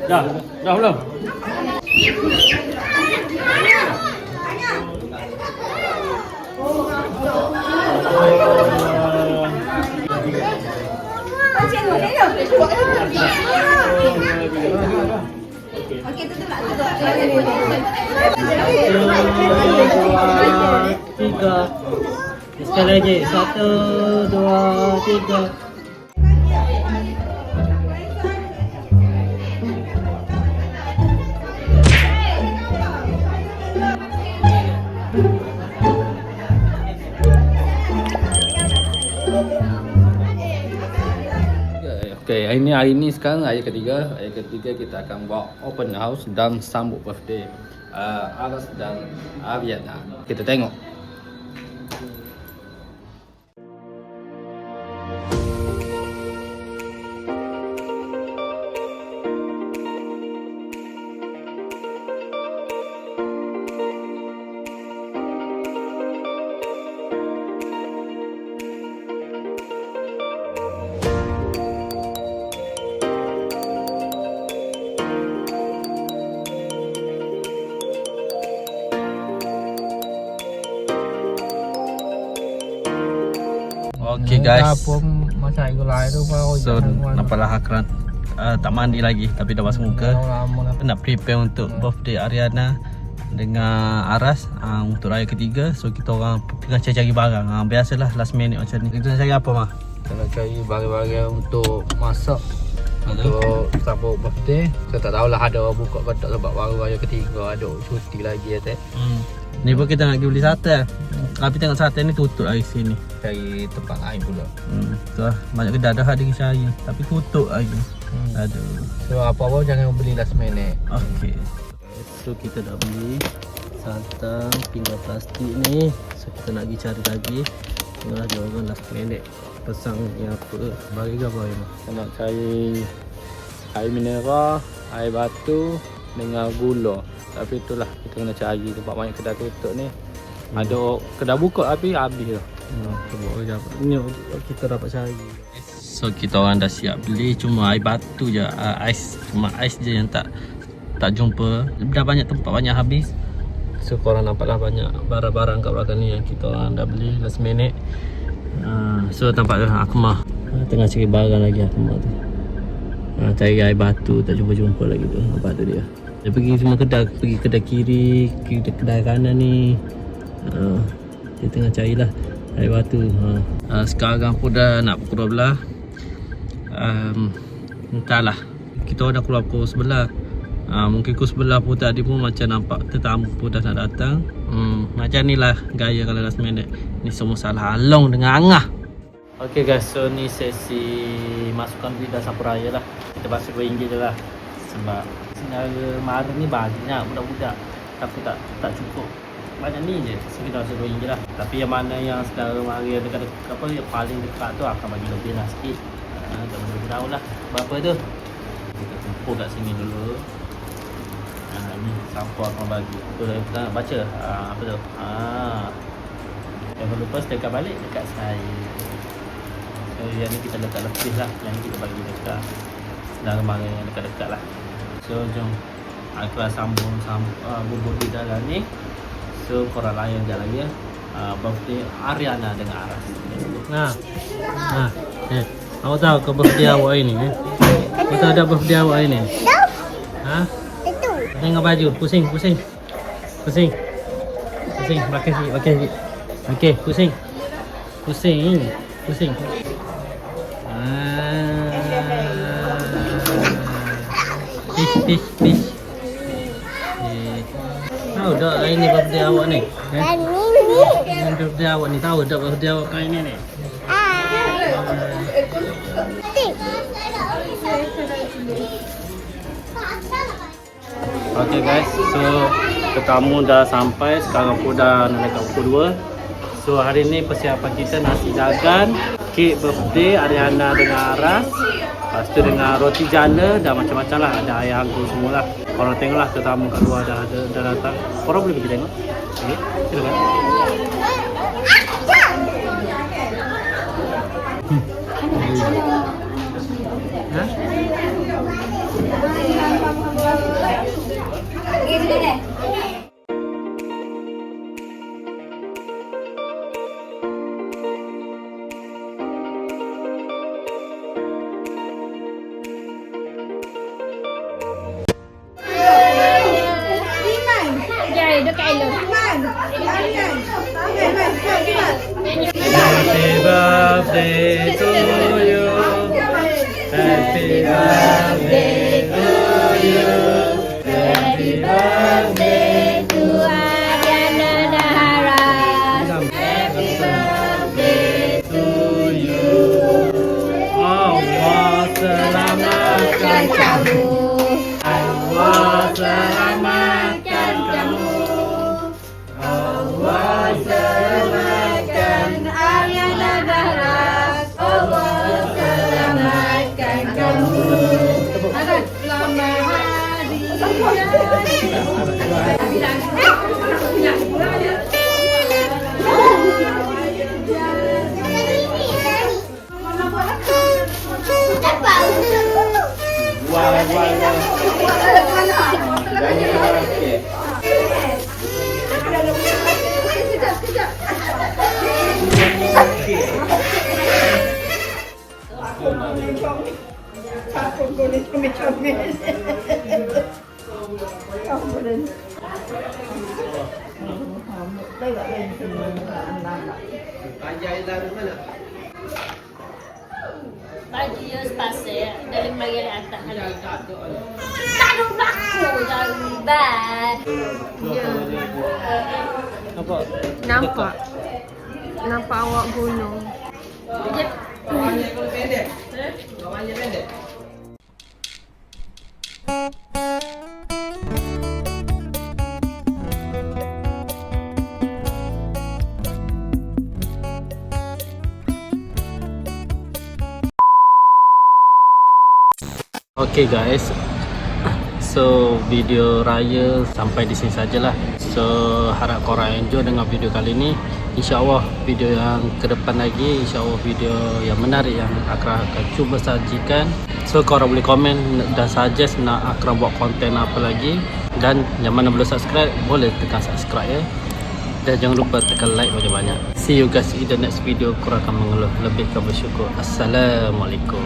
Dah belum? Okey, tutup lah. Tiga. Sekali lagi. 1, 2, 3. Okay, hari ni sekarang hari ketiga. Hari ketiga kita akan buat open house dan sambut birthday Aras dan Ariana. Kita tengok. Okay guys, so nampaklah Akran tak mandi lagi tapi dah basuh muka. Nak prepare untuk birthday Ariana dengan Aras untuk raya ketiga. So kita orang tengah cari barang. Biasalah last minute macam ni. Kita nak cari apa mah? Kita nak cari barang-barang untuk masak untuk sambut birthday. Saya tak tahulah ada orang buka ke tak sebab baru raya ketiga, ada cuti lagi ya teh. Ni pun kita nak pergi beli sate. Tapi tengok sate ni tutup hari sini. Cari tempat lain pula. Tu lah. Banyak kedai dah ada cari tapi tutup lagi. Aduh. So apa-apa jangan beli last minute. Okey. So kita dah beli santan, pinggan plastik ni. So kita nak pergi cari lagi. Tengoklah dia orang last minute pesan ni apa. Bagi ke apa ni? Kita nak cari air mineral, air batu dengan gula. Tapi itulah kita kena cari sebab banyak kedai tutup ni. Ada kedai buka tapi habis dah. Ni kita dapat cari. So kita orang dah siap beli, cuma air batu je, ais, cuma ais je yang tak jumpa. Dah banyak tempat banyak habis. So korang nampaklah banyak barang-barang kat belakang ni yang kita orang dah beli last minute. So tampaklah Akmal tengah cari barang lagi Akmal tu. Cari air batu tak jumpa lagi tu. Nampak tu dia. Dia pergi semua kedai, pergi kedai kiri, kedai kanan ni. Dia tengah carilah air batu. Sekarang pun dah nak pukul 12. Entahlah, kita dah keluar pukul 11. Mungkin pukul 11 pun tadi pun macam nampak tetamu pun dah nak datang. Macam ni lah gaya kalau last minute. Ni semua salah Along dengan Angah. Okay guys, so ni sesi masukkan duit dah sapu raya lah. Kita basuh RM2 je lah. Sebab sebenarnya kemarin ni banyak budak-budak tapi tak cukup. Banyak ni je, so kita rasa RM2 lah. Tapi yang mana yang saudara mari dekat apa yang paling dekat tu akan bagi lebih lah sikit. Tak boleh tahu lah berapa tu. Kita kumpul kat sini dulu. Ni sampul akan bagi. Tu kita nak baca apa tu. Jangan lupa sedekat balik dekat saya. So yang ni kita letak lebih lah. Yang ni kita bagi dekat saudara mari yang dekat-dekat lah. So jom kita sambung bubur di dalam ni. So korang layan je lagi ya. Birthday Ariana dengan Aras. Awak tahu ke birthday awak ini? Awak tahu ada birthday awak ini? Itu. Tengok baju, pusing. Pakai sikit. Okey, pusing. Fish. Tahu tak hari ni birthday awak ni? Ini birthday awak ni, tahu tak birthday awak kali ni ni? Okay guys, so tetamu dah sampai. Sekarang pun dah nak dekat pukul 2. So hari ni persiapan kita nasi dagan, kek birthday Ariana dengan Aras. Lepas tu dengan roti jala dan macam-macam lah. Ada ayam anggur semua lah. Korang tengoklah tetamu kat luar dah datang. Korang boleh pergi tengok. Okay, silakan. Ha? Okay, dulu deh. Jai, dekat elok. Happy birthday to you. Happy birthday to you. Happy birthday to Ariana Nahara. Happy birthday to you. Allah selamatkan kamu. Allah selamatkan kamu. Allah selamatkan Ariana Nahara. Allah selamatkan kamu. Selamat hari baju dia sepasai dari bagian atas. Tak ada baku dari bag. Nampak awak gunung. Okay guys, so video raya sampai di sini sajalah. So harap korang enjoy dengan video kali ni. InsyaAllah video yang ke depan lagi, InsyaAllah video yang menarik yang Akram akan cuba sajikan. So korang boleh komen dan suggest nak Akram buat konten apa lagi. Dan yang mana belum subscribe, boleh tekan subscribe ya. Dan jangan lupa tekan like banyak-banyak. See you guys in the next video. Korang akan mengeluh, lebih ke bersyukur. Assalamualaikum.